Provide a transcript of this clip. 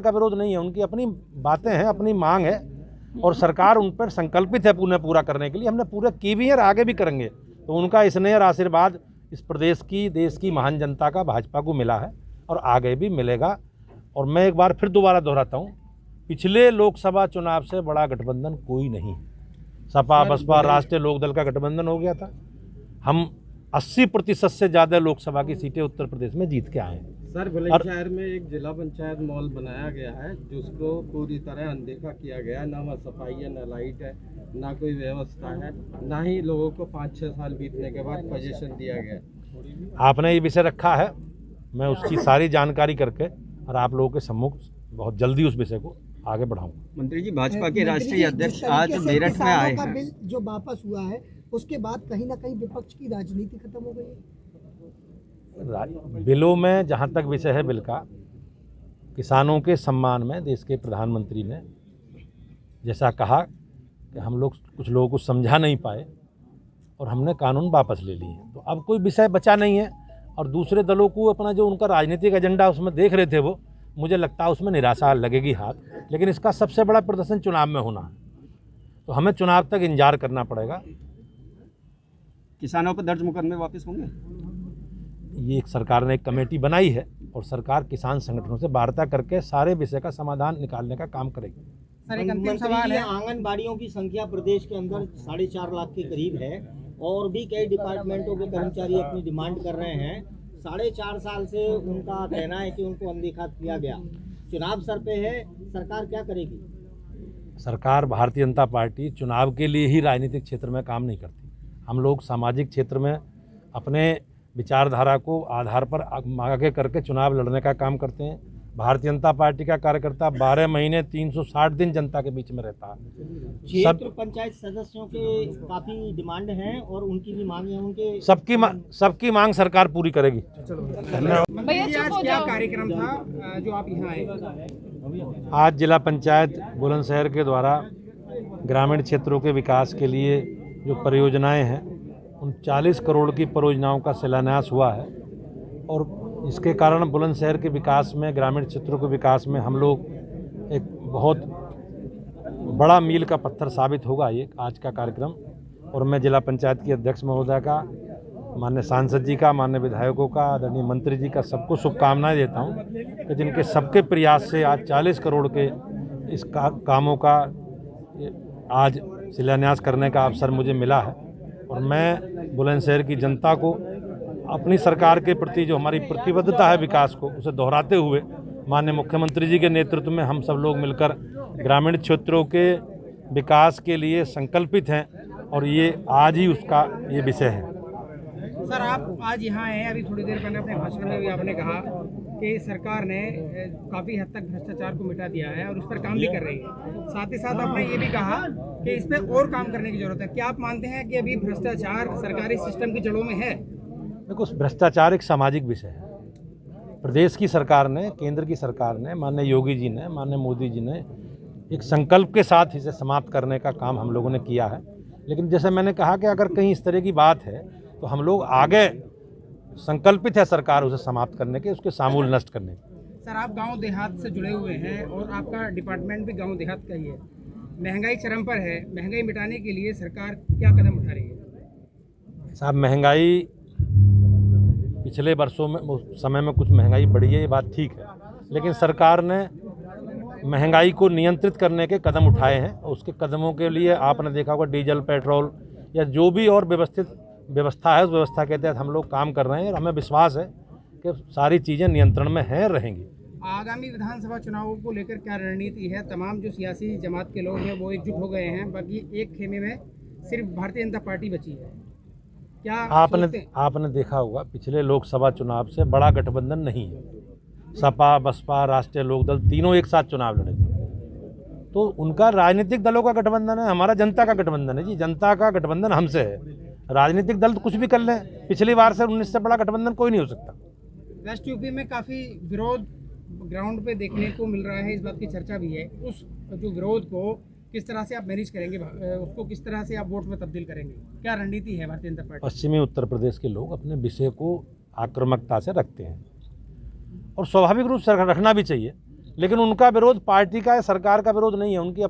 का विरोध नहीं है, उनकी अपनी बातें हैं, अपनी मांग है और सरकार उन पर संकल्पित है उन्हें पूरा करने के लिए। हमने पूरे की भी है और आगे भी करेंगे। तो उनका स्नेह और आशीर्वाद इस प्रदेश की, देश की महान जनता का भाजपा को मिला है और आगे भी मिलेगा। और मैं एक बार फिर दोबारा दोहराता हूँ, पिछले लोकसभा चुनाव से बड़ा गठबंधन कोई नहीं। सपा बसपा राष्ट्रीय लोकदल का गठबंधन हो गया था। हम 80% से ज़्यादा लोकसभा की सीटें उत्तर प्रदेश में जीत के आए हैं। सर, बुलंदशहर में एक जिला पंचायत मॉल बनाया गया है जिसको पूरी तरह अनदेखा किया गया है। ना वहाँ सफाई है, ना लाइट है, ना कोई व्यवस्था है, ना ही लोगों को 5-6 साल बीतने के बाद पोजीशन दिया गया है। आपने ये विषय रखा है, मैं उसकी सारी जानकारी करके और आप लोगों के सम्मुख बहुत जल्दी उस विषय को आगे बढ़ाऊंगा। मंत्री जी, भाजपा के राष्ट्रीय अध्यक्ष आज मेरठ में आए हैं। बिल जो वापस हुआ है उसके बाद कहीं ना कहीं विपक्ष की राजनीति खत्म हो गई है। बिलों में जहाँ तक विषय है बिल का, किसानों के सम्मान में देश के प्रधानमंत्री ने जैसा कहा कि हम लोग कुछ लोगों को समझा नहीं पाए और हमने कानून वापस ले लिए। तो अब कोई विषय बचा नहीं है और दूसरे दलों को अपना जो उनका राजनीतिक एजेंडा उसमें देख रहे थे, वो मुझे लगता है उसमें निराशा लगेगी हाथ। लेकिन इसका सबसे बड़ा प्रदर्शन चुनाव में होना है, तो हमें चुनाव तक इंतजार करना पड़ेगा। किसानों पर दर्ज मुकदमे वापस होंगे? ये एक सरकार ने एक कमेटी बनाई है और सरकार किसान संगठनों से वार्ता करके सारे विषय का समाधान निकालने का काम करेगी। सर, एक अंतिम सवाल है। आंगनबाड़ियों की संख्या प्रदेश के अंदर 4.5 लाख के करीब है और भी कई डिपार्टमेंटों के कर्मचारी अपनी डिमांड कर रहे हैं। 4.5 साल से उनका कहना है कि उनको अनदेखा किया गया। चुनाव सर पे है, सरकार क्या करेगी? सरकार, भारतीय जनता पार्टी चुनाव के लिए ही राजनीतिक क्षेत्र में काम नहीं करती। हम लोग सामाजिक क्षेत्र में अपने विचारधारा को आधार पर आगे करके चुनाव लड़ने का काम करते हैं। भारतीय जनता पार्टी का कार्यकर्ता 12 महीने 360 दिन जनता के बीच में रहता है। क्षेत्र पंचायत सदस्यों के काफी डिमांड हैं और उनकी भी मांग है। उनके सबकी मांग सरकार पूरी करेगी। आज क्या कार्यक्रम था जो आप यहाँ आए? आज जिला पंचायत बुलंदशहर के द्वारा ग्रामीण क्षेत्रों के विकास के लिए जो परियोजनाएं हैं, उन 40 करोड़ की परियोजनाओं का शिलान्यास हुआ है और इसके कारण बुलंदशहर के विकास में, ग्रामीण क्षेत्रों के विकास में हम लोग एक बहुत बड़ा मील का पत्थर साबित होगा ये आज का कार्यक्रम। और मैं जिला पंचायत की अध्यक्ष महोदय का, माननीय सांसद जी का, माननीय विधायकों का, आदरणीय मंत्री जी का सबको शुभकामनाएं देता हूं कि जिनके सबके प्रयास से आज 40 करोड़ के इस कामों का आज शिलान्यास करने का अवसर मुझे मिला है। और मैं बुलंदशहर की जनता को अपनी सरकार के प्रति जो हमारी प्रतिबद्धता है विकास को, उसे दोहराते हुए माननीय मुख्यमंत्री जी के नेतृत्व में हम सब लोग मिलकर ग्रामीण क्षेत्रों के विकास के लिए संकल्पित हैं और ये आज ही उसका ये विषय है। सर, आप आज यहाँ आए, अभी थोड़ी देर पहले अपने भाषण में भी आपने कहा कि सरकार ने काफ़ी हद तक भ्रष्टाचार को मिटा दिया है और उस पर काम भी कर रही है। साथ ही साथ आपने ये भी कहा कि इस पर और काम करने की जरूरत है। क्या आप मानते हैं कि अभी भ्रष्टाचार सरकारी सिस्टम की जड़ों में है? देखो, भ्रष्टाचार एक सामाजिक विषय है। प्रदेश की सरकार ने, केंद्र की सरकार ने, माननीय योगी जी ने, माननीय मोदी जी ने एक संकल्प के साथ इसे समाप्त करने का काम हम लोगों ने किया है। लेकिन जैसे मैंने कहा कि अगर कहीं इस तरह की बात है तो हम लोग आगे संकल्पित है सरकार उसे समाप्त करने के, उसके सामूल नष्ट करने के। सर, आप गांव देहात से जुड़े हुए हैं और आपका डिपार्टमेंट भी गांव देहात का ही है। महंगाई चरम पर है, महंगाई मिटाने के लिए सरकार क्या कदम उठा रही है? साहब, महंगाई पिछले वर्षों में समय में कुछ महंगाई बढ़ी है, ये बात ठीक है, लेकिन सरकार ने महंगाई को नियंत्रित करने के कदम उठाए हैं। उसके कदमों के लिए आपने देखा होगा डीजल, पेट्रोल या जो भी और व्यवस्थित व्यवस्था है, उस व्यवस्था के तहत हम लोग काम कर रहे हैं और हमें विश्वास है कि सारी चीज़ें नियंत्रण में हैं, रहेंगी। आगामी विधानसभा चुनावों को लेकर क्या रणनीति है? तमाम जो सियासी जमात के लोग हैं वो एकजुट हो गए हैं, बाकी एक खेमे में सिर्फ भारतीय जनता पार्टी बची है। क्या आपने देखा होगा पिछले लोकसभा चुनाव से बड़ा गठबंधन नहीं है। सपा बसपा राष्ट्रीय लोकदल तीनों एक साथ चुनाव लड़े, तो उनका राजनीतिक दलों का गठबंधन है, हमारा जनता का गठबंधन है जी। जनता का गठबंधन हमसे है। राजनीतिक दल तो कुछ भी कर लें, पिछली बार से 19 से बड़ा गठबंधन कोई नहीं हो सकता। वेस्ट यूपी में काफ़ी विरोध ग्राउंड पे देखने को मिल रहा है, इस बात की चर्चा भी है। उस जो विरोध को किस तरह से आप मैनेज करेंगे, उसको किस तरह से आप वोट में तब्दील करेंगे? क्या रणनीति है भारतीय जनता पार्टी? पश्चिमी उत्तर प्रदेश के लोग अपने विषय को आक्रामकता से रखते हैं और स्वाभाविक रूप से रखना भी चाहिए। लेकिन उनका विरोध पार्टी का है, सरकार का विरोध नहीं है, उनकी